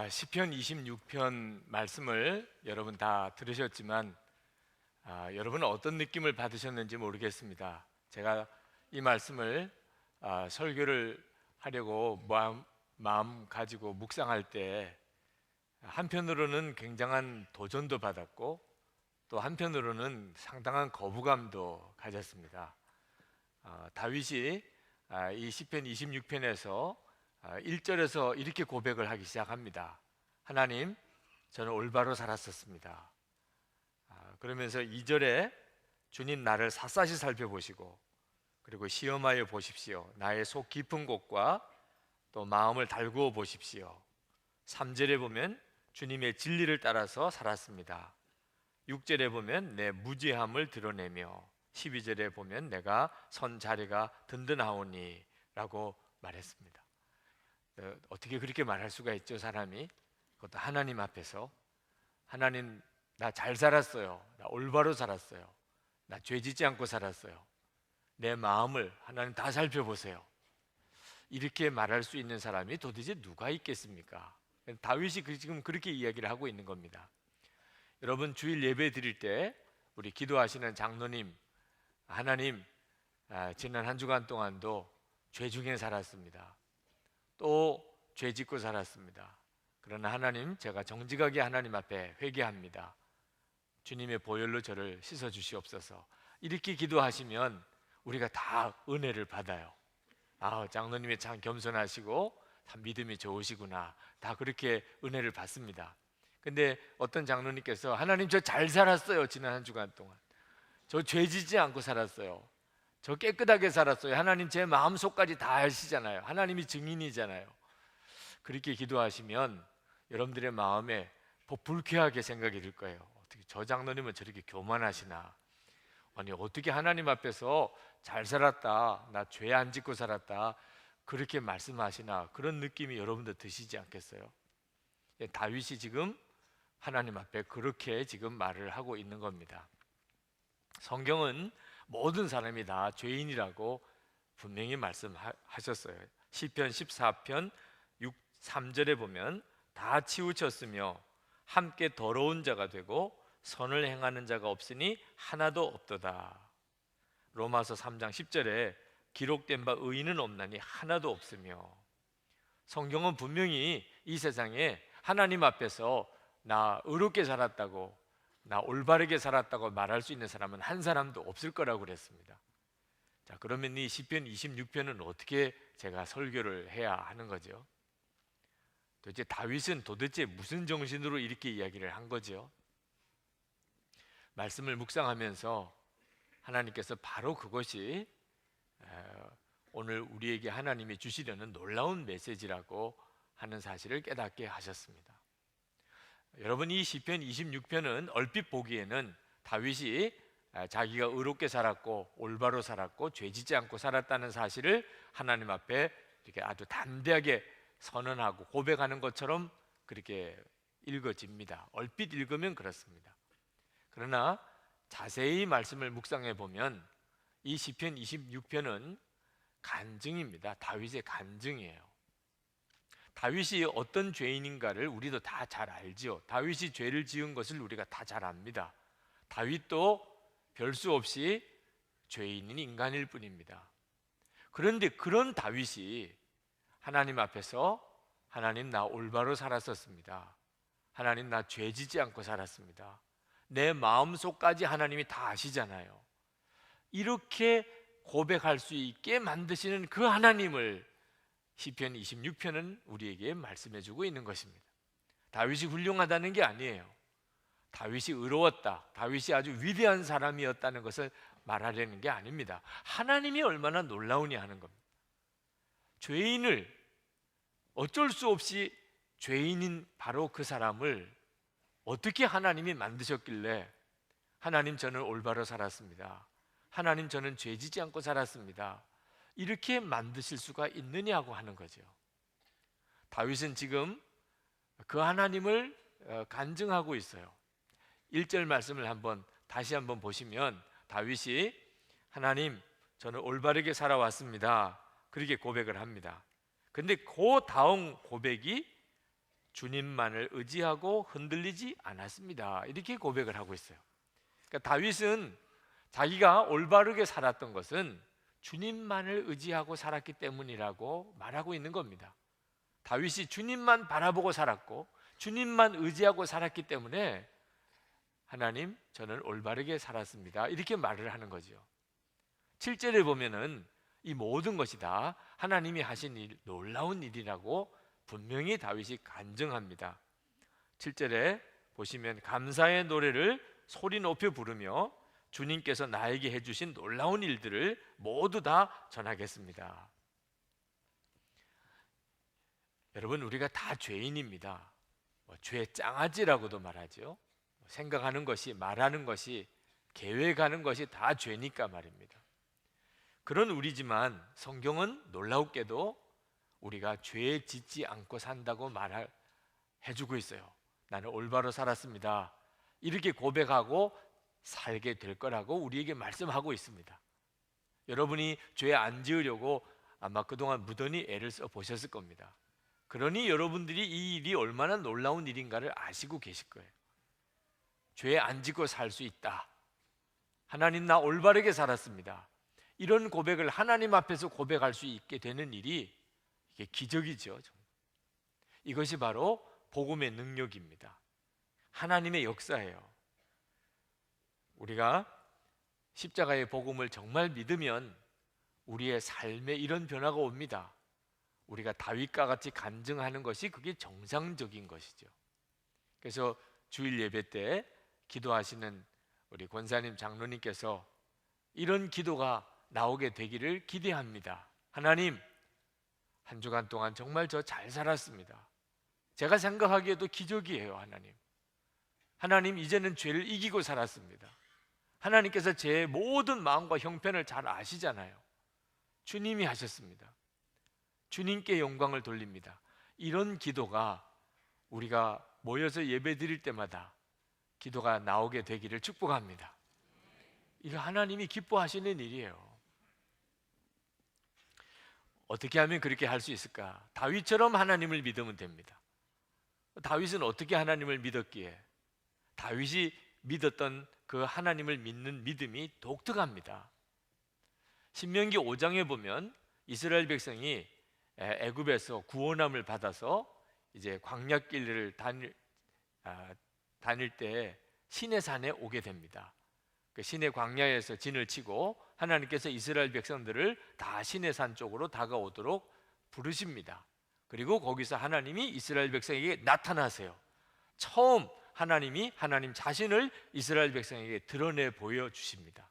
시편 26편 말씀을 여러분 다 들으셨지만 여러분은 어떤 느낌을 받으셨는지 모르겠습니다. 제가 이 말씀을 설교를 하려고 마음 가지고 묵상할 때 한편으로는 굉장한 도전도 받았고 또 한편으로는 상당한 거부감도 가졌습니다. 다윗이 이 시편 26편에서 1절에서 이렇게 고백을 하기 시작합니다. 하나님, 저는 올바로 살았었습니다. 그러면서 2절에 주님 나를 샅샅이 살펴보시고 그리고 시험하여 보십시오. 나의 속 깊은 곳과 또 마음을 달구어 보십시오. 3절에 보면 주님의 진리를 따라서 살았습니다. 6절에 보면 내 무죄함을 드러내며 12절에 보면 내가 선 자리가 든든하오니 라고 말했습니다. 어떻게 그렇게 말할 수가 있죠, 사람이? 그것도 하나님 앞에서. 하나님, 나 잘 살았어요. 나 올바로 살았어요. 나 죄 짓지 않고 살았어요. 내 마음을 하나님 다 살펴보세요. 이렇게 말할 수 있는 사람이 도대체 누가 있겠습니까? 다윗이 지금 그렇게 이야기를 하고 있는 겁니다. 여러분, 주일 예배 드릴 때 우리 기도하시는 장로님, 하나님, 지난 한 주간 동안도 죄 중에 살았습니다. 또 죄 짓고 살았습니다. 그러나 하나님, 제가 정직하게 하나님 앞에 회개합니다. 주님의 보혈로 저를 씻어 주시옵소서. 이렇게 기도하시면 우리가 다 은혜를 받아요. 장로님이 참 겸손하시고 참 믿음이 좋으시구나, 다 그렇게 은혜를 받습니다. 근데 어떤 장로님께서 하나님, 저 잘 살았어요. 지난 한 주간 동안 저 죄 짓지 않고 살았어요. 저 깨끗하게 살았어요. 하나님, 제 마음속까지 다 아시잖아요. 하나님이 증인이잖아요. 그렇게 기도하시면 여러분들의 마음에 불쾌하게 생각이 들 거예요. 어떻게 저 장로님은 저렇게 교만하시나? 아니, 어떻게 하나님 앞에서 잘 살았다, 나 죄 안 짓고 살았다, 그렇게 말씀하시나? 그런 느낌이 여러분들 드시지 않겠어요? 다윗이 지금 하나님 앞에 그렇게 지금 말을 하고 있는 겁니다. 성경은 모든 사람이 다 죄인이라고 분명히 말씀하셨어요. 시편 14편 3절에 보면 다 치우쳤으며 함께 더러운 자가 되고 선을 행하는 자가 없으니 하나도 없도다. 로마서 3장 10절에 기록된 바 의인은 없나니 하나도 없으며. 성경은 분명히 이 세상에 하나님 앞에서 나 의롭게 살았다고, 나 올바르게 살았다고 말할 수 있는 사람은 한 사람도 없을 거라고 그랬습니다. 자, 그러면 이 시편 26편은 어떻게 제가 설교를 해야 하는 거죠? 도대체 다윗은 도대체 무슨 정신으로 이렇게 이야기를 한 거죠? 말씀을 묵상하면서 하나님께서 바로 그것이 오늘 우리에게 하나님이 주시려는 놀라운 메시지라고 하는 사실을 깨닫게 하셨습니다. 여러분, 이 시편 26편은 얼핏 보기에는 다윗이 자기가 의롭게 살았고 올바로 살았고 죄짓지 않고 살았다는 사실을 하나님 앞에 이렇게 아주 담대하게 선언하고 고백하는 것처럼 그렇게 읽어집니다. 얼핏 읽으면 그렇습니다. 그러나 자세히 말씀을 묵상해 보면 이 시편 26편은 간증입니다. 다윗의 간증이에요. 다윗이 어떤 죄인인가를 우리도 다 잘 알지요. 다윗이 죄를 지은 것을 우리가 다 잘 압니다. 다윗도 별 수 없이 죄인인 인간일 뿐입니다. 그런데 그런 다윗이 하나님 앞에서 하나님, 나 올바로 살았었습니다. 하나님, 나 죄지지 않고 살았습니다. 내 마음속까지 하나님이 다 아시잖아요. 이렇게 고백할 수 있게 만드시는 그 하나님을 시편 26편은 우리에게 말씀해주고 있는 것입니다. 다윗이 훌륭하다는 게 아니에요. 다윗이 의로웠다, 다윗이 아주 위대한 사람이었다는 것을 말하려는 게 아닙니다. 하나님이 얼마나 놀라우냐 하는 겁니다. 죄인을, 어쩔 수 없이 죄인인 바로 그 사람을 어떻게 하나님이 만드셨길래 하나님, 저는 올바로 살았습니다, 하나님, 저는 죄지지 않고 살았습니다, 이렇게 만드실 수가 있느냐고 하는 거죠. 다윗은 지금 그 하나님을 간증하고 있어요. 1절 말씀을 다시 한번 보시면 다윗이 하나님, 저는 올바르게 살아왔습니다, 그렇게 고백을 합니다. 근데 그 다음 고백이 주님만을 의지하고 흔들리지 않았습니다. 이렇게 고백을 하고 있어요. 그러니까 다윗은 자기가 올바르게 살았던 것은 주님만을 의지하고 살았기 때문이라고 말하고 있는 겁니다. 다윗이 주님만 바라보고 살았고 주님만 의지하고 살았기 때문에 하나님, 저는 올바르게 살았습니다, 이렇게 말을 하는 거죠. 7절에 보면은 이 모든 것이 다 하나님이 하신 일, 놀라운 일이라고 분명히 다윗이 간증합니다. 7절에 보시면 감사의 노래를 소리 높여 부르며 주님께서 나에게 해주신 놀라운 일들을 모두 다 전하겠습니다. 여러분, 우리가 다 죄인입니다. 죄 짱아지라고도 말하죠. 생각하는 것이, 말하는 것이, 계획하는 것이 다 죄니까 말입니다. 그런 우리지만 성경은 놀라웠게도 우리가 죄에 짓지 않고 산다고 말해주고 있어요. 나는 올바로 살았습니다, 이렇게 고백하고 살게 될 거라고 우리에게 말씀하고 있습니다. 여러분이 죄 안 지으려고 아마 그동안 무던히 애를 써 보셨을 겁니다. 그러니 여러분들이 이 일이 얼마나 놀라운 일인가를 아시고 계실 거예요. 죄 안 짓고 살 수 있다, 하나님 나 올바르게 살았습니다, 이런 고백을 하나님 앞에서 고백할 수 있게 되는 일이, 이게 기적이죠. 이것이 바로 복음의 능력입니다. 하나님의 역사예요. 우리가 십자가의 복음을 정말 믿으면 우리의 삶에 이런 변화가 옵니다. 우리가 다윗과 같이 간증하는 것이 그게 정상적인 것이죠. 그래서 주일 예배 때 기도하시는 우리 권사님, 장로님께서 이런 기도가 나오게 되기를 기대합니다. 하나님, 한 주간 동안 정말 저 잘 살았습니다. 제가 생각하기에도 기적이에요. 하나님, 이제는 죄를 이기고 살았습니다. 하나님께서 제 모든 마음과 형편을 잘 아시잖아요. 주님이 하셨습니다. 주님께 영광을 돌립니다. 이런 기도가 우리가 모여서 예배 드릴 때마다 기도가 나오게 되기를 축복합니다. 이거 하나님이 기뻐하시는 일이에요. 어떻게 하면 그렇게 할 수 있을까? 다윗처럼 하나님을 믿으면 됩니다. 다윗은 어떻게 하나님을 믿었기에? 다윗이 믿었던 그 하나님을 믿는 믿음이 독특합니다. 신명기 5장에 보면 이스라엘 백성이 애굽에서 구원함을 받아서 이제 광야길을 다닐 때 시내산에 오게 됩니다. 그 시내 광야에서 진을 치고 하나님께서 이스라엘 백성들을 다 시내산 쪽으로 다가오도록 부르십니다. 그리고 거기서 하나님이 이스라엘 백성에게 나타나세요. 처음 하나님이 하나님 자신을 이스라엘 백성에게 드러내 보여주십니다.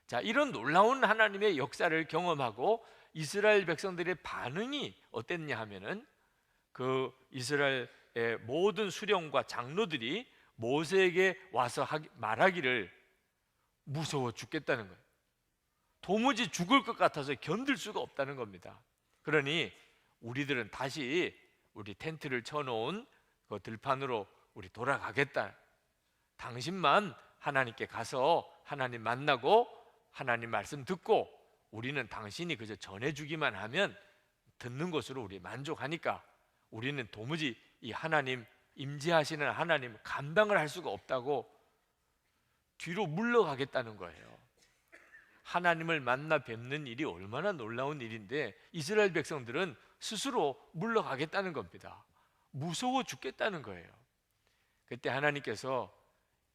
자, 이런 놀라운 하나님의 역사를 경험하고 이스라엘 백성들의 반응이 어땠냐 하면은 그 이스라엘의 모든 수령과 장로들이 모세에게 와서 말하기를 무서워 죽겠다는 거예요. 도무지 죽을 것 같아서 견딜 수가 없다는 겁니다. 그러니 우리들은 다시 우리 텐트를 쳐놓은 그 들판으로 우리 돌아가겠다. 당신만 하나님께 가서 하나님 만나고 하나님 말씀 듣고 우리는 당신이 그저 전해주기만 하면 듣는 것으로 우리 만족하니까 우리는 도무지 이 하나님, 임재하시는 하나님 감당을 할 수가 없다고 뒤로 물러가겠다는 거예요. 하나님을 만나 뵙는 일이 얼마나 놀라운 일인데 이스라엘 백성들은 스스로 물러가겠다는 겁니다. 무서워 죽겠다는 거예요. 그때 하나님께서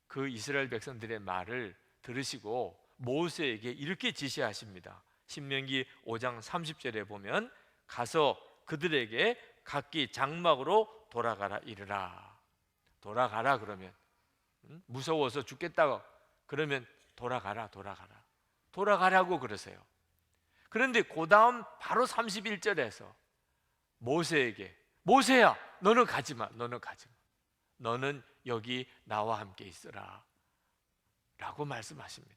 그 이스라엘 백성들의 말을 들으시고 모세에게 이렇게 지시하십니다. 신명기 5장 30절에 보면 가서 그들에게 각기 장막으로 돌아가라 이르라. 돌아가라 그러면 무서워서 죽겠다고 그러면 돌아가라고 그러세요. 그런데 그 다음 바로 31절에서 모세에게 모세야 너는 가지마. 너는 여기 나와 함께 있으라 라고 말씀하십니다.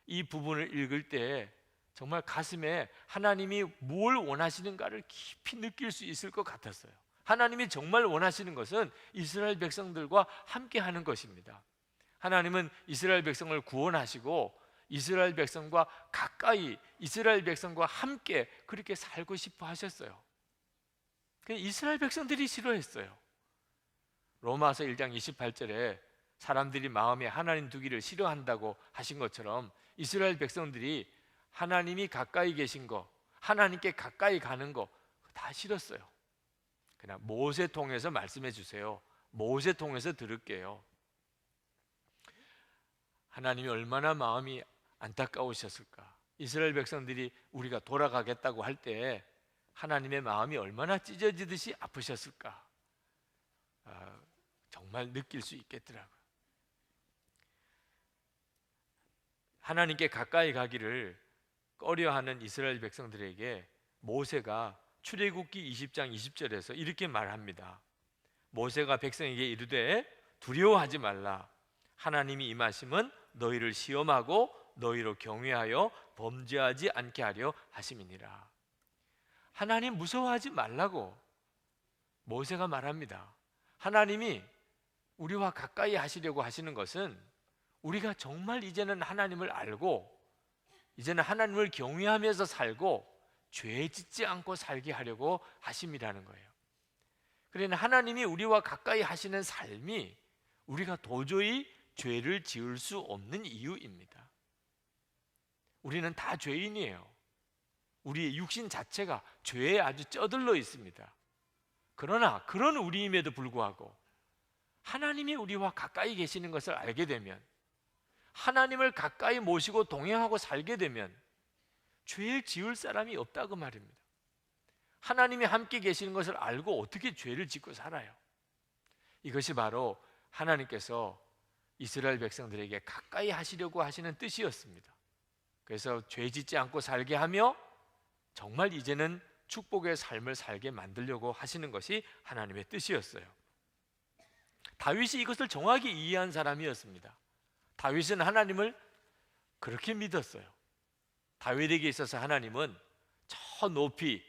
이 부분을 읽을 때 정말 가슴에 하나님이 뭘 원하시는가를 깊이 느낄 수 있을 것 같았어요. 하나님이 정말 원하시는 것은 이스라엘 백성들과 함께 하는 것입니다. 하나님은 이스라엘 백성을 구원하시고 이스라엘 백성과 가까이 이스라엘 백성과 함께 그렇게 살고 싶어 하셨어요. 이스라엘 백성들이 싫어했어요. 로마서 1장 28절에 사람들이 마음에 하나님 두기를 싫어한다고 하신 것처럼 이스라엘 백성들이 하나님이 가까이 계신 거, 하나님께 가까이 가는 거 다 싫었어요. 그냥 모세 통해서 말씀해 주세요. 모세 통해서 들을게요. 하나님이 얼마나 마음이 안타까우셨을까. 이스라엘 백성들이 우리가 돌아가겠다고 할 때 하나님의 마음이 얼마나 찢어지듯이 아프셨을까. 정말 느낄 수 있겠더라고요. 하나님께 가까이 가기를 꺼려하는 이스라엘 백성들에게 모세가 출애굽기 20장 20절에서 이렇게 말합니다. 모세가 백성에게 이르되 두려워하지 말라. 하나님이 임하심은 너희를 시험하고 너희로 경외하여 범죄하지 않게 하려 하심이니라. 하나님 무서워하지 말라고 모세가 말합니다. 하나님이 우리와 가까이 하시려고 하시는 것은 우리가 정말 이제는 하나님을 알고 이제는 하나님을 경외하면서 살고 죄 짓지 않고 살게 하려고 하심이라는 거예요. 그러나 하나님이 우리와 가까이 하시는 삶이 우리가 도저히 죄를 지을 수 없는 이유입니다. 우리는 다 죄인이에요. 우리의 육신 자체가 죄에 아주 쩌들러 있습니다. 그러나 그런 우리임에도 불구하고 하나님이 우리와 가까이 계시는 것을 알게 되면, 하나님을 가까이 모시고 동행하고 살게 되면 죄를 지을 사람이 없다고 말입니다. 하나님이 함께 계시는 것을 알고 어떻게 죄를 짓고 살아요? 이것이 바로 하나님께서 이스라엘 백성들에게 가까이 하시려고 하시는 뜻이었습니다. 그래서 죄 짓지 않고 살게 하며 정말 이제는 축복의 삶을 살게 만들려고 하시는 것이 하나님의 뜻이었어요. 다윗이 이것을 정확히 이해한 사람이었습니다. 다윗은 하나님을 그렇게 믿었어요. 다윗에게 있어서 하나님은 저 높이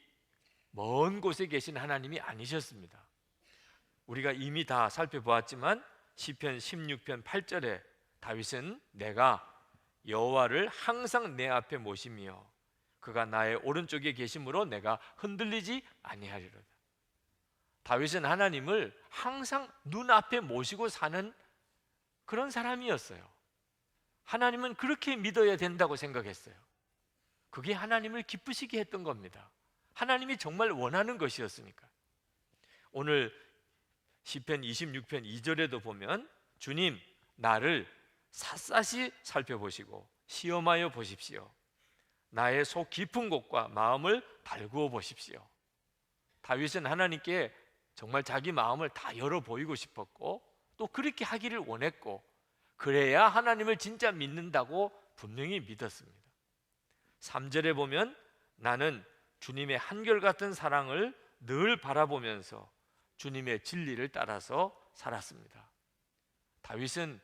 먼 곳에 계신 하나님이 아니셨습니다. 우리가 이미 다 살펴보았지만 시편 16편 8절에 다윗은 내가 여호와를 항상 내 앞에 모시며 그가 나의 오른쪽에 계심으로 내가 흔들리지 아니하리로다. 다윗은 하나님을 항상 눈앞에 모시고 사는 그런 사람이었어요. 하나님은 그렇게 믿어야 된다고 생각했어요. 그게 하나님을 기쁘시게 했던 겁니다. 하나님이 정말 원하는 것이었으니까. 오늘 시편 26편 2절에도 보면 주님 나를 샅샅이 살펴보시고 시험하여 보십시오. 나의 속 깊은 곳과 마음을 달구어 보십시오. 다윗은 하나님께 정말 자기 마음을 다 열어 보이고 싶었고 또 그렇게 하기를 원했고 그래야 하나님을 진짜 믿는다고 분명히 믿었습니다. 3절에 보면 나는 주님의 한결같은 사랑을 늘 바라보면서 주님의 진리를 따라서 살았습니다. 다윗은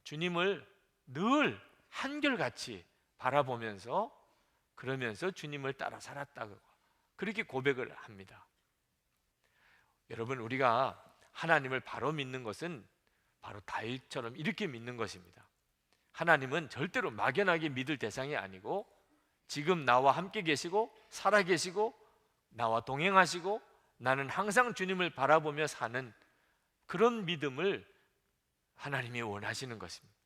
주님을 늘 한결같이 바라보면서 그러면서 주님을 따라 살았다고 그렇게 고백을 합니다. 여러분, 우리가 하나님을 바로 믿는 것은 바로 다윗처럼 이렇게 믿는 것입니다. 하나님은 절대로 막연하게 믿을 대상이 아니고 지금 나와 함께 계시고 살아 계시고 나와 동행하시고 나는 항상 주님을 바라보며 사는 그런 믿음을 하나님이 원하시는 것입니다.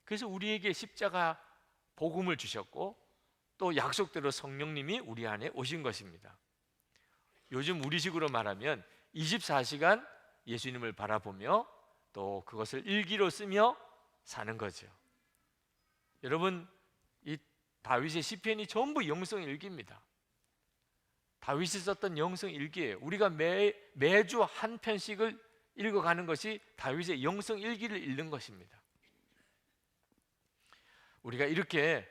그래서 우리에게 십자가 복음을 주셨고 또 약속대로 성령님이 우리 안에 오신 것입니다. 요즘 우리식으로 말하면 24시간 예수님을 바라보며 또 그것을 일기로 쓰며 사는 거죠. 여러분, 이 다윗의 시편이 전부 영성 일기입니다. 다윗이 썼던 영성 일기예요. 우리가 매주 한 편씩을 읽어가는 것이 다윗의 영성 일기를 읽는 것입니다. 우리가 이렇게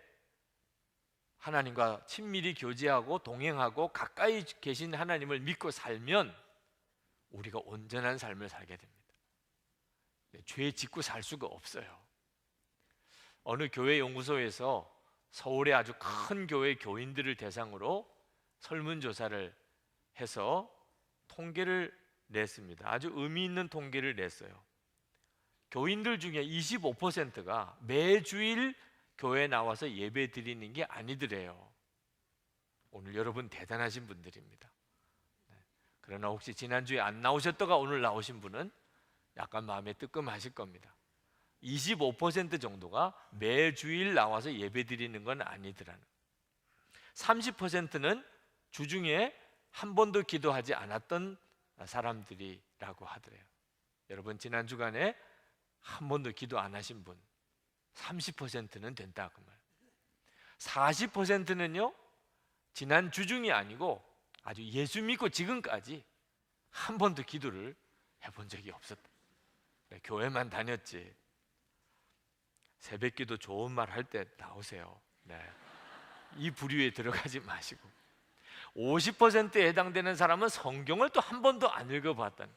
하나님과 친밀히 교제하고 동행하고 가까이 계신 하나님을 믿고 살면 우리가 온전한 삶을 살게 됩니다. 죄 짓고 살 수가 없어요. 어느 교회 연구소에서 서울의 아주 큰 교회 교인들을 대상으로 설문조사를 해서 통계를 냈습니다. 아주 의미 있는 통계를 냈어요. 교인들 중에 25%가 매주일 교회에 나와서 예배 드리는 게 아니더래요. 오늘 여러분 대단하신 분들입니다. 그러나 혹시 지난주에 안 나오셨다가 오늘 나오신 분은 약간 마음에 뜨끔하실 겁니다. 25% 정도가 매주일 나와서 예배 드리는 건 아니더라는. 30%는 주중에 한 번도 기도하지 않았던 사람들이라고 하더래요. 여러분, 지난 주간에 한 번도 기도 안 하신 분 30%는 된다 그 말. 40%는요 지난 주중이 아니고 아주 예수 믿고 지금까지 한 번도 기도를 해본 적이 없었다. 교회만 다녔지. 새벽기도 좋은 말 할 때 나오세요. 이 부류에 들어가지 마시고. 50%에 해당되는 사람은 성경을 또 한 번도 안 읽어봤다는.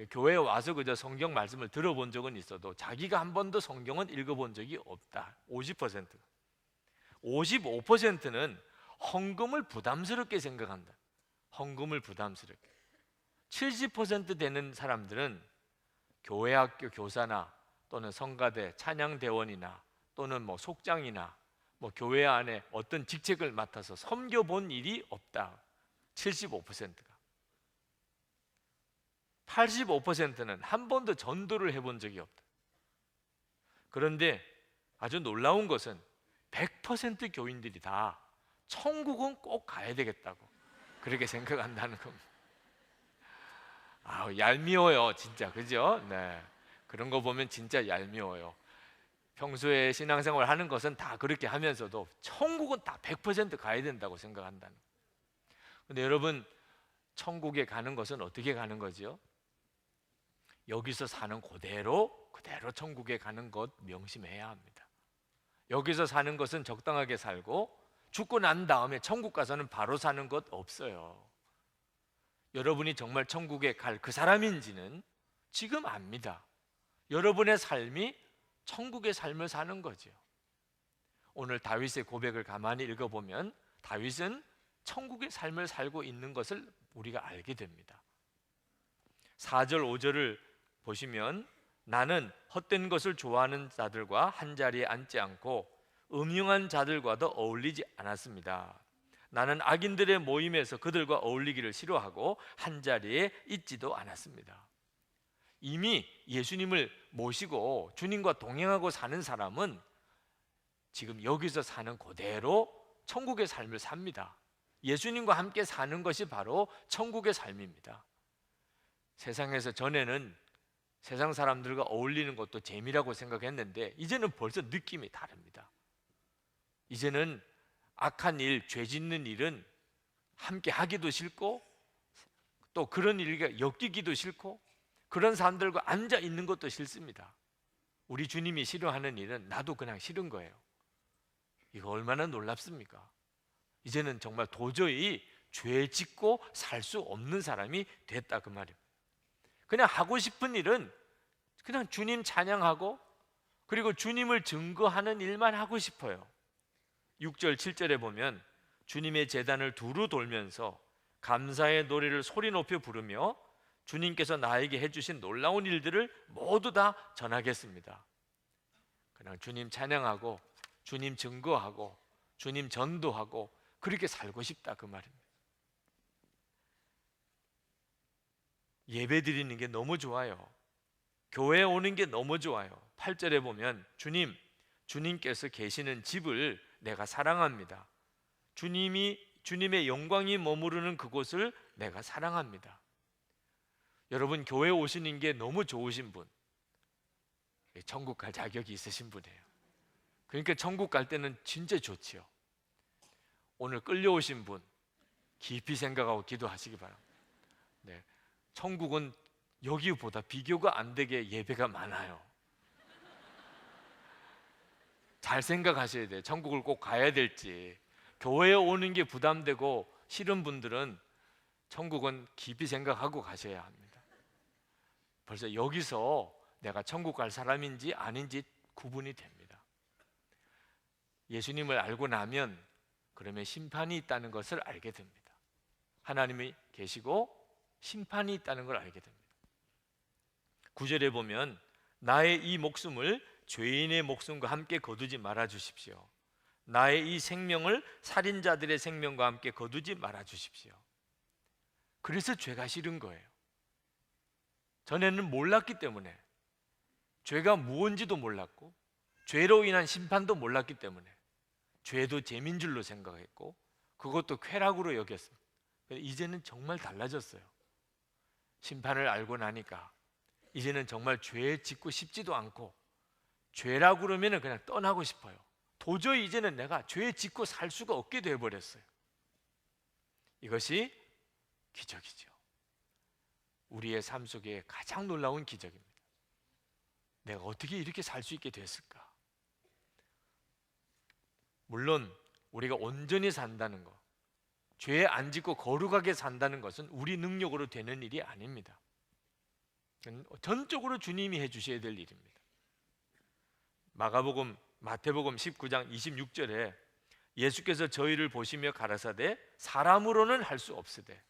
교회에 와서 그저 성경 말씀을 들어본 적은 있어도 자기가 한 번도 성경은 읽어본 적이 없다. 50%. 55%는 헌금을 부담스럽게 생각한다. 헌금을 부담스럽게. 70% 되는 사람들은 교회 학교 교사나 또는 성가대 찬양대원이나 또는 속장이나 교회 안에 어떤 직책을 맡아서 섬겨본 일이 없다. 75%가. 85%는 한 번도 전도를 해본 적이 없다. 그런데 아주 놀라운 것은 100% 교인들이 다 천국은 꼭 가야 되겠다고 그렇게 생각한다는 겁니다. 얄미워요 진짜. 그죠? 그런 거 보면 진짜 얄미워요. 평소에 신앙생활 하는 것은 다 그렇게 하면서도 천국은 다 100% 가야 된다고 생각한다는. 근데 여러분, 천국에 가는 것은 어떻게 가는 거죠? 여기서 사는 그대로 천국에 가는 것 명심해야 합니다. 여기서 사는 것은 적당하게 살고 죽고 난 다음에 천국 가서는 바로 사는 것 없어요. 여러분이 정말 천국에 갈 그 사람인지는 지금 압니다. 여러분의 삶이 천국의 삶을 사는 거죠. 오늘 다윗의 고백을 가만히 읽어보면 다윗은 천국의 삶을 살고 있는 것을 우리가 알게 됩니다. 4절 5절을 보시면 나는 헛된 것을 좋아하는 자들과 한자리에 앉지 않고 음흉한 자들과도 어울리지 않았습니다. 나는 악인들의 모임에서 그들과 어울리기를 싫어하고 한자리에 있지도 않았습니다. 이미 예수님을 모시고 주님과 동행하고 사는 사람은 지금 여기서 사는 그대로 천국의 삶을 삽니다. 예수님과 함께 사는 것이 바로 천국의 삶입니다. 세상에서 전에는 세상 사람들과 어울리는 것도 재미라고 생각했는데 이제는 벌써 느낌이 다릅니다. 이제는 악한 일, 죄 짓는 일은 함께 하기도 싫고 또 그런 일을 엮이기도 싫고 그런 사람들과 앉아 있는 것도 싫습니다. 우리 주님이 싫어하는 일은 나도 그냥 싫은 거예요. 이거 얼마나 놀랍습니까? 이제는 정말 도저히 죄 짓고 살 수 없는 사람이 됐다 그 말이에요. 그냥 하고 싶은 일은 그냥 주님 찬양하고 그리고 주님을 증거하는 일만 하고 싶어요. 6절 7절에 보면 주님의 제단을 두루 돌면서 감사의 노래를 소리 높여 부르며 주님께서 나에게 해주신 놀라운 일들을 모두 다 전하겠습니다. 그냥 주님 찬양하고 주님 증거하고 주님 전도하고 그렇게 살고 싶다 그 말입니다. 예배 드리는 게 너무 좋아요. 교회에 오는 게 너무 좋아요. 8절에 보면 주님께서 계시는 집을 내가 사랑합니다. 주님의 영광이 머무르는 그곳을 내가 사랑합니다. 여러분, 교회 오시는 게 너무 좋으신 분, 천국 갈 자격이 있으신 분이에요. 그러니까 천국 갈 때는 진짜 좋지요. 오늘 끌려오신 분 깊이 생각하고 기도하시기 바랍니다. 천국은 여기보다 비교가 안 되게 예배가 많아요. 잘 생각하셔야 돼요. 천국을 꼭 가야 될지. 교회에 오는 게 부담되고 싫은 분들은 천국은 깊이 생각하고 가셔야 합니다. 벌써 여기서 내가 천국 갈 사람인지 아닌지 구분이 됩니다. 예수님을 알고 나면 그러면 심판이 있다는 것을 알게 됩니다. 하나님이 계시고 심판이 있다는 걸 알게 됩니다. 9절에 보면 나의 이 목숨을 죄인의 목숨과 함께 거두지 말아 주십시오. 나의 이 생명을 살인자들의 생명과 함께 거두지 말아 주십시오. 그래서 죄가 싫은 거예요. 전에는 몰랐기 때문에, 죄가 무언지도 몰랐고 죄로 인한 심판도 몰랐기 때문에 죄도 재민 줄로 생각했고 그것도 쾌락으로 여겼습니다. 이제는 정말 달라졌어요. 심판을 알고 나니까 이제는 정말 죄 짓고 싶지도 않고, 죄라고 그러면 그냥 떠나고 싶어요. 도저히 이제는 내가 죄 짓고 살 수가 없게 되어버렸어요. 이것이 기적이죠. 우리의 삶 속에 가장 놀라운 기적입니다. 내가 어떻게 이렇게 살 수 있게 됐을까? 물론 우리가 온전히 산다는 것, 죄 안 짓고 거룩하게 산다는 것은 우리 능력으로 되는 일이 아닙니다. 전적으로 주님이 해주셔야 될 일입니다. 마태복음 19장 26절에 예수께서 저희를 보시며 가라사대 사람으로는 할 수 없으되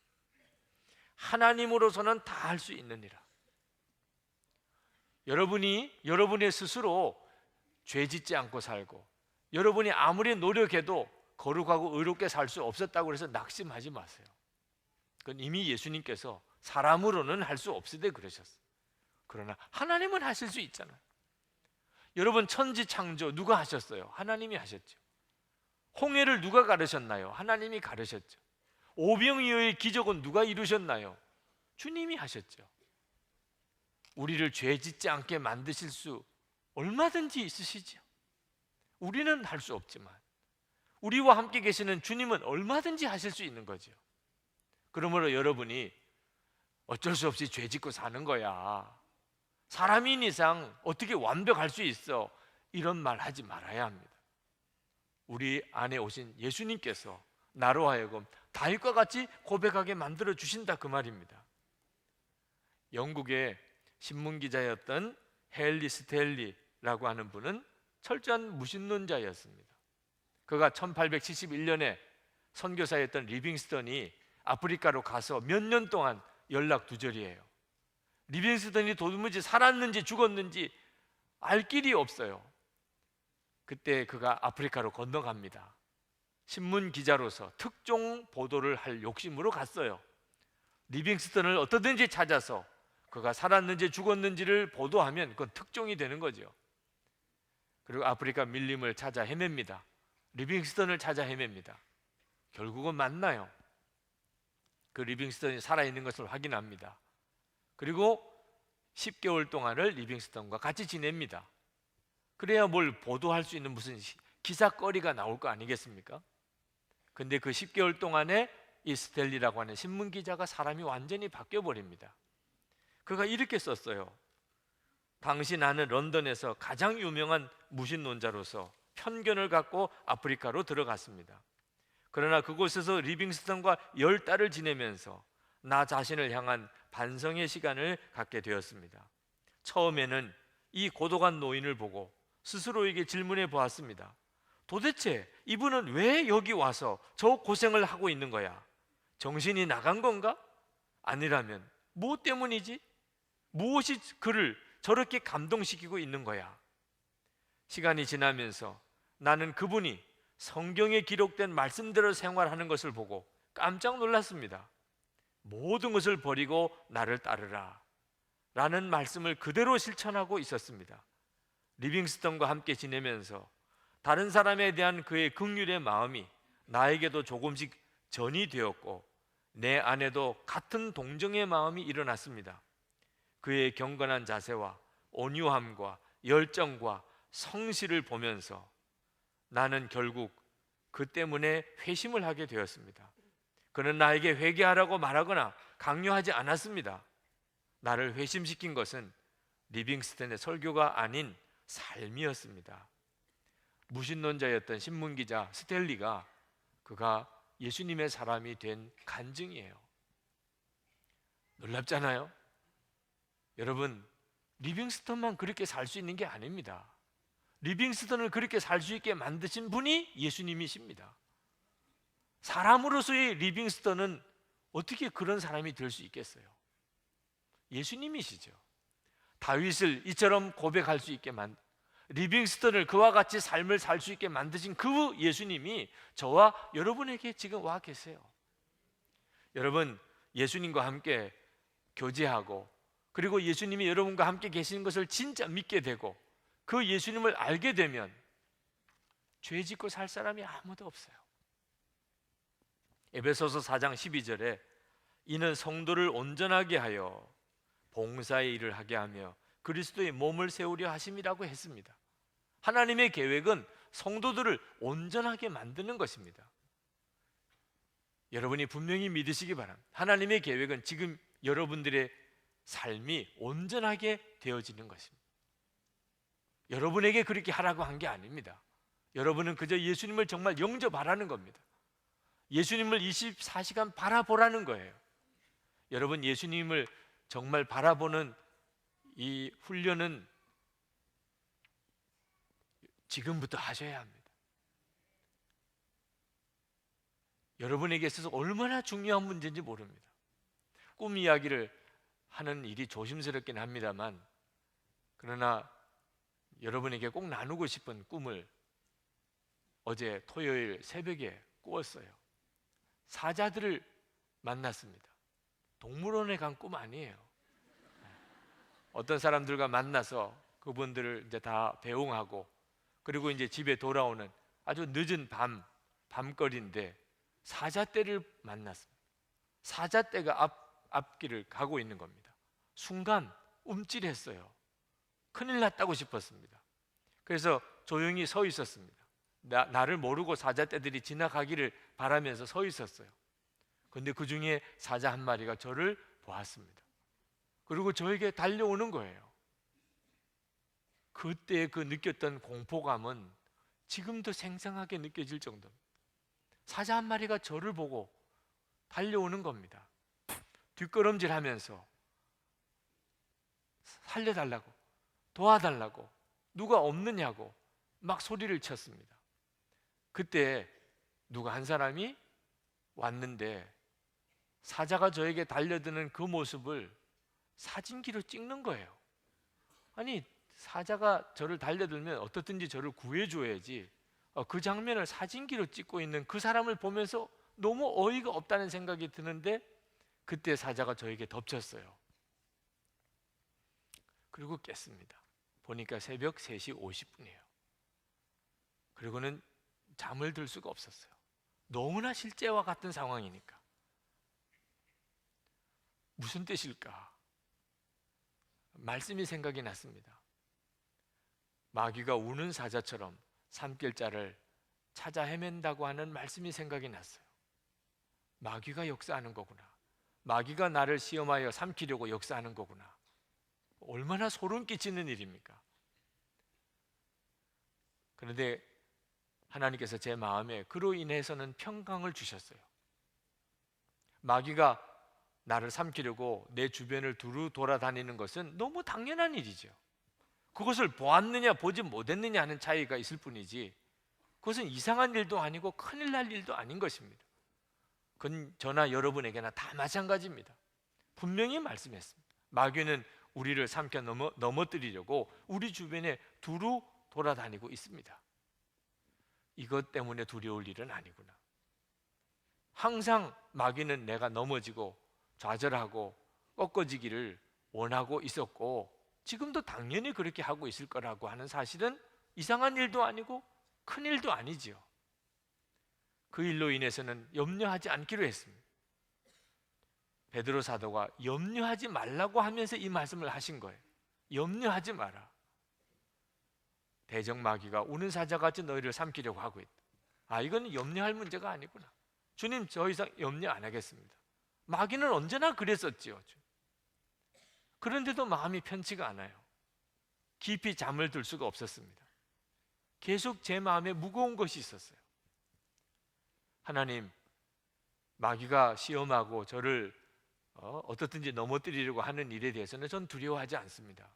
하나님으로서는 다 할 수 있느니라. 여러분의 스스로 죄 짓지 않고 살고 여러분이 아무리 노력해도 거룩하고 의롭게 살 수 없었다고 해서 낙심하지 마세요. 그건 이미 예수님께서 사람으로는 할 수 없으되 그러셨어요. 그러나 하나님은 하실 수 있잖아요. 여러분, 천지 창조 누가 하셨어요? 하나님이 하셨죠. 홍해를 누가 가르셨나요? 하나님이 가르셨죠. 오병이어의 기적은 누가 이루셨나요? 주님이 하셨죠. 우리를 죄 짓지 않게 만드실 수 얼마든지 있으시죠. 우리는 할 수 없지만 우리와 함께 계시는 주님은 얼마든지 하실 수 있는 거죠. 그러므로 여러분이 어쩔 수 없이 죄 짓고 사는 거야, 사람인 이상 어떻게 완벽할 수 있어, 이런 말 하지 말아야 합니다. 우리 안에 오신 예수님께서 나로 하여금 다윗과 같이 고백하게 만들어 주신다, 그 말입니다. 영국의 신문기자였던 헨리 스탠리라고 하는 분은 철저한 무신론자였습니다. 그가 1871년에 선교사였던 리빙스턴이 아프리카로 가서 몇 년 동안 연락 두절이에요. 리빙스턴이 도무지 살았는지 죽었는지 알 길이 없어요. 그때 그가 아프리카로 건너갑니다. 신문 기자로서 특종 보도를 할 욕심으로 갔어요. 리빙스턴을 어떻게든지 찾아서 그가 살았는지 죽었는지를 보도하면 그건 특종이 되는 거죠. 그리고 아프리카 밀림을 찾아 헤맵니다. 리빙스턴을 찾아 헤맵니다. 결국은 만나요. 그 리빙스턴이 살아있는 것을 확인합니다. 그리고 10개월 동안을 리빙스턴과 같이 지냅니다. 그래야 뭘 보도할 수 있는 무슨 기사거리가 나올 거 아니겠습니까? 근데 그 10개월 동안에 이 스탠리라고 하는 신문기자가 사람이 완전히 바뀌어버립니다. 그가 이렇게 썼어요. 당시 나는 런던에서 가장 유명한 무신론자로서 편견을 갖고 아프리카로 들어갔습니다. 그러나 그곳에서 리빙스턴과 10달을 지내면서 나 자신을 향한 반성의 시간을 갖게 되었습니다. 처음에는 이 고독한 노인을 보고 스스로에게 질문해 보았습니다. 도대체 이분은 왜 여기 와서 저 고생을 하고 있는 거야? 정신이 나간 건가? 아니라면 무엇 때문이지? 무엇이 그를 저렇게 감동시키고 있는 거야? 시간이 지나면서 나는 그분이 성경에 기록된 말씀대로 생활하는 것을 보고 깜짝 놀랐습니다. 모든 것을 버리고 나를 따르라 라는 말씀을 그대로 실천하고 있었습니다. 리빙스턴과 함께 지내면서 다른 사람에 대한 그의 긍휼의 마음이 나에게도 조금씩 전이 되었고 내 안에도 같은 동정의 마음이 일어났습니다. 그의 경건한 자세와 온유함과 열정과 성실을 보면서 나는 결국 그 때문에 회심을 하게 되었습니다. 그는 나에게 회개하라고 말하거나 강요하지 않았습니다. 나를 회심시킨 것은 리빙스턴의 설교가 아닌 삶이었습니다. 무신론자였던 신문기자 스탠리가 그가 예수님의 사람이 된 간증이에요. 놀랍잖아요. 여러분, 리빙스턴만 그렇게 살 수 있는 게 아닙니다. 리빙스턴을 그렇게 살 수 있게 만드신 분이 예수님이십니다. 사람으로서의 리빙스턴은 어떻게 그런 사람이 될 수 있겠어요? 예수님이시죠. 다윗을 이처럼 고백할 수 있게 리빙스턴을 그와 같이 삶을 살 수 있게 만드신 그 예수님이 저와 여러분에게 지금 와 계세요. 여러분, 예수님과 함께 교제하고, 그리고 예수님이 여러분과 함께 계시는 것을 진짜 믿게 되고 그 예수님을 알게 되면 죄 짓고 살 사람이 아무도 없어요. 에베소서 4장 12절에 이는 성도를 온전하게 하여 봉사의 일을 하게 하며 그리스도의 몸을 세우려 하심이라고 했습니다. 하나님의 계획은 성도들을 온전하게 만드는 것입니다. 여러분이 분명히 믿으시기 바랍니다. 하나님의 계획은 지금 여러분들의 삶이 온전하게 되어지는 것입니다. 여러분에게 그렇게 하라고 한 게 아닙니다. 여러분은 그저 예수님을 정말 영접하라는 겁니다. 예수님을 24시간 바라보라는 거예요. 여러분, 예수님을 정말 바라보는 이 훈련은 지금부터 하셔야 합니다. 여러분에게 있어서 얼마나 중요한 문제인지 모릅니다. 꿈 이야기를 하는 일이 조심스럽긴 합니다만, 그러나 여러분에게 꼭 나누고 싶은 꿈을 어제 토요일 새벽에 꾸었어요. 사자들을 만났습니다. 동물원에 간 꿈 아니에요. 어떤 사람들과 만나서 그분들을 이제 다 배웅하고, 그리고 이제 집에 돌아오는 아주 늦은 밤거리인데 사자떼를 만났습니다. 사자떼가 앞길을 가고 있는 겁니다. 순간 움찔했어요. 큰일 났다고 싶었습니다. 그래서 조용히 서 있었습니다. 나를 모르고 사자떼들이 지나가기를 바라면서 서 있었어요. 그런데 그 중에 사자 한 마리가 저를 보았습니다. 그리고 저에게 달려오는 거예요. 그때 그 느꼈던 공포감은 지금도 생생하게 느껴질 정도입니다. 사자 한 마리가 저를 보고 달려오는 겁니다. 뒷걸음질하면서 살려달라고, 도와달라고, 누가 없느냐고 막 소리를 쳤습니다. 그때 누가 한 사람이 왔는데 사자가 저에게 달려드는 그 모습을 사진기로 찍는 거예요. 아니, 사자가 저를 달려들면 어떻든지 저를 구해줘야지, 그 장면을 사진기로 찍고 있는 그 사람을 보면서 너무 어이가 없다는 생각이 드는데, 그때 사자가 저에게 덮쳤어요. 그리고 깼습니다. 보니까 새벽 3시 50분이에요. 그리고는 잠을 들 수가 없었어요. 너무나 실제와 같은 상황이니까. 무슨 뜻일까? 말씀이 생각이 났습니다. 마귀가 우는 사자처럼 산길자를 찾아 헤맨다고 하는 말씀이 생각이 났어요. 마귀가 역사하는 거구나. 마귀가 나를 시험하여 삼키려고 역사하는 거구나. 얼마나 소름 끼치는 일입니까? 그런데 하나님께서 제 마음에 그로 인해서는 평강을 주셨어요. 마귀가 나를 삼키려고 내 주변을 두루 돌아다니는 것은 너무 당연한 일이죠. 그것을 보았느냐 보지 못했느냐 하는 차이가 있을 뿐이지, 그것은 이상한 일도 아니고 큰일 날 일도 아닌 것입니다. 그건 저나 여러분에게나 다 마찬가지입니다. 분명히 말씀했습니다. 마귀는 우리를 삼켜 넘어뜨리려고 우리 주변에 두루 돌아다니고 있습니다. 이것 때문에 두려울 일은 아니구나. 항상 마귀는 내가 넘어지고 좌절하고 꺾어지기를 원하고 있었고, 지금도 당연히 그렇게 하고 있을 거라고 하는 사실은 이상한 일도 아니고 큰 일도 아니지요. 그 일로 인해서는 염려하지 않기로 했습니다. 베드로 사도가 염려하지 말라고 하면서 이 말씀을 하신 거예요. 염려하지 마라. 대적마귀가 우는 사자같이 너희를 삼키려고 하고 있다. 이건 염려할 문제가 아니구나. 주님, 더 이상 염려 안 하겠습니다. 마귀는 언제나 그랬었지요. 그런데도 마음이 편치가 않아요. 깊이 잠을 들 수가 없었습니다. 계속 제 마음에 무거운 것이 있었어요. 하나님, 마귀가 시험하고 저를 어떻든지 넘어뜨리려고 하는 일에 대해서는 전 두려워하지 않습니다.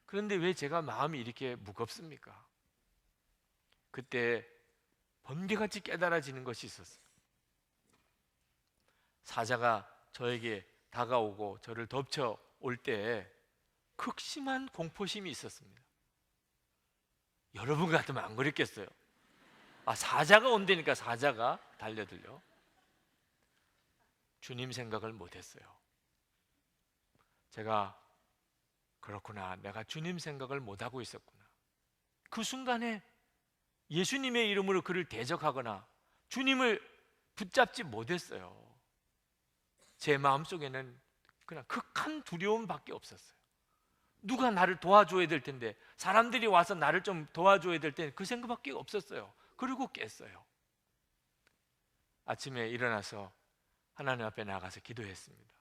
그런데 왜 제가 마음이 이렇게 무겁습니까? 그때 번개같이 깨달아지는 것이 있었어요. 사자가 저에게 다가오고 저를 덮쳐올 때 극심한 공포심이 있었습니다. 여러분 같으면 안 그랬겠어요? 사자가 온다니까, 사자가 달려들려. 주님 생각을 못했어요. 제가 그렇구나, 내가 주님 생각을 못하고 있었구나. 그 순간에 예수님의 이름으로 그를 대적하거나 주님을 붙잡지 못했어요. 제 마음속에는 그냥 극한 두려움밖에 없었어요. 누가 나를 도와줘야 될 텐데, 사람들이 와서 나를 좀 도와줘야 될 텐데, 그 생각밖에 없었어요. 그리고 깼어요. 아침에 일어나서 하나님 앞에 나가서 기도했습니다.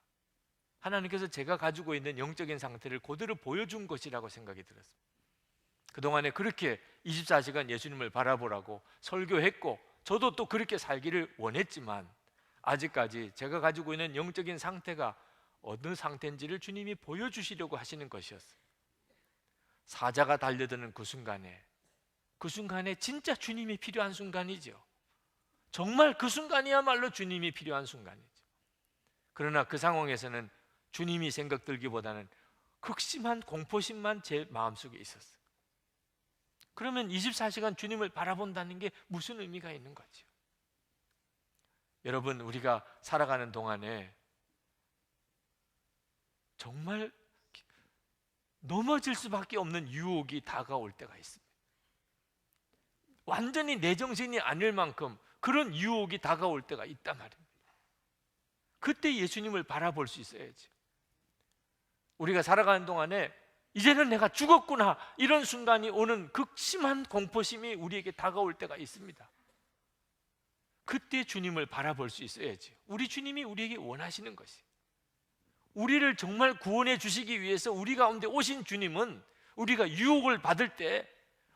하나님께서 제가 가지고 있는 영적인 상태를 그대로 보여준 것이라고 생각이 들었습니다. 그동안에 그렇게 24시간 예수님을 바라보라고 설교했고, 저도 또 그렇게 살기를 원했지만 아직까지 제가 가지고 있는 영적인 상태가 어느 상태인지를 주님이 보여주시려고 하시는 것이었어요. 사자가 달려드는 그 순간에 진짜 주님이 필요한 순간이죠. 정말 그 순간이야말로 주님이 필요한 순간이죠. 그러나 그 상황에서는 주님이 생각 들기보다는 극심한 공포심만 제 마음속에 있었어요. 그러면 24시간 주님을 바라본다는 게 무슨 의미가 있는 거죠? 여러분, 우리가 살아가는 동안에 정말 넘어질 수밖에 없는 유혹이 다가올 때가 있습니다. 완전히 내 정신이 아닐 만큼 그런 유혹이 다가올 때가 있단 말입니다. 그때 예수님을 바라볼 수 있어야지. 우리가 살아가는 동안에 이제는 내가 죽었구나, 이런 순간이 오는 극심한 공포심이 우리에게 다가올 때가 있습니다. 그때 주님을 바라볼 수 있어야지. 우리 주님이 우리에게 원하시는 것이, 우리를 정말 구원해 주시기 위해서 우리 가운데 오신 주님은 우리가 유혹을 받을 때,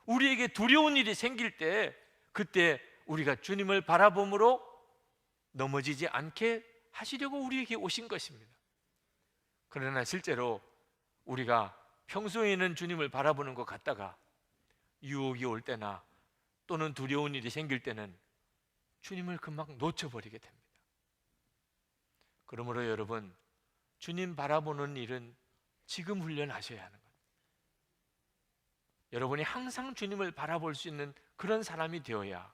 우리에게 두려운 일이 생길 때, 그때 우리가 주님을 바라봄으로 넘어지지 않게 하시려고 우리에게 오신 것입니다. 그러나 실제로 우리가 평소에는 주님을 바라보는 것 같다가 유혹이 올 때나 또는 두려운 일이 생길 때는 주님을 금방 놓쳐버리게 됩니다. 그러므로 여러분, 주님 바라보는 일은 지금 훈련하셔야 하는 거예요. 여러분이 항상 주님을 바라볼 수 있는 그런 사람이 되어야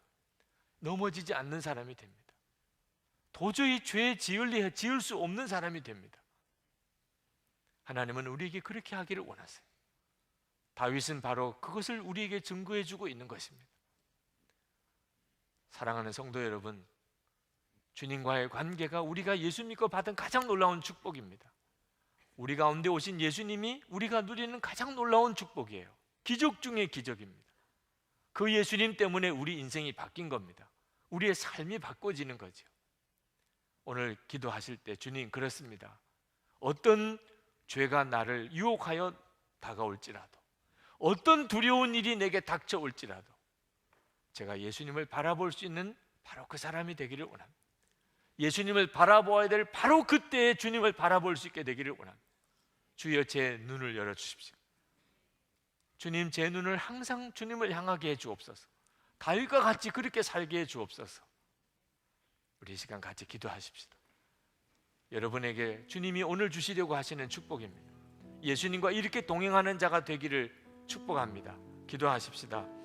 넘어지지 않는 사람이 됩니다. 도저히 죄 지을 수 없는 사람이 됩니다. 하나님은 우리에게 그렇게 하기를 원하세요. 다윗은 바로 그것을 우리에게 증거해 주고 있는 것입니다. 사랑하는 성도 여러분, 주님과의 관계가 우리가 예수 믿고 받은 가장 놀라운 축복입니다. 우리 가운데 오신 예수님이 우리가 누리는 가장 놀라운 축복이에요. 기적 중의 기적입니다. 그 예수님 때문에 우리 인생이 바뀐 겁니다. 우리의 삶이 바꿔지는 거죠. 오늘 기도하실 때, 주님, 그렇습니다. 어떤 죄가 나를 유혹하여 다가올지라도, 어떤 두려운 일이 내게 닥쳐올지라도 제가 예수님을 바라볼 수 있는 바로 그 사람이 되기를 원합니다. 예수님을 바라보아야 될 바로 그때에 주님을 바라볼 수 있게 되기를 원합니다. 주여, 제 눈을 열어주십시오. 주님, 제 눈을 항상 주님을 향하게 해주옵소서. 다윗과 같이 그렇게 살게 해주옵소서. 우리 이 시간 같이 기도하십시다. 여러분에게 주님이 오늘 주시려고 하시는 축복입니다. 예수님과 이렇게 동행하는 자가 되기를 축복합니다. 기도하십시다.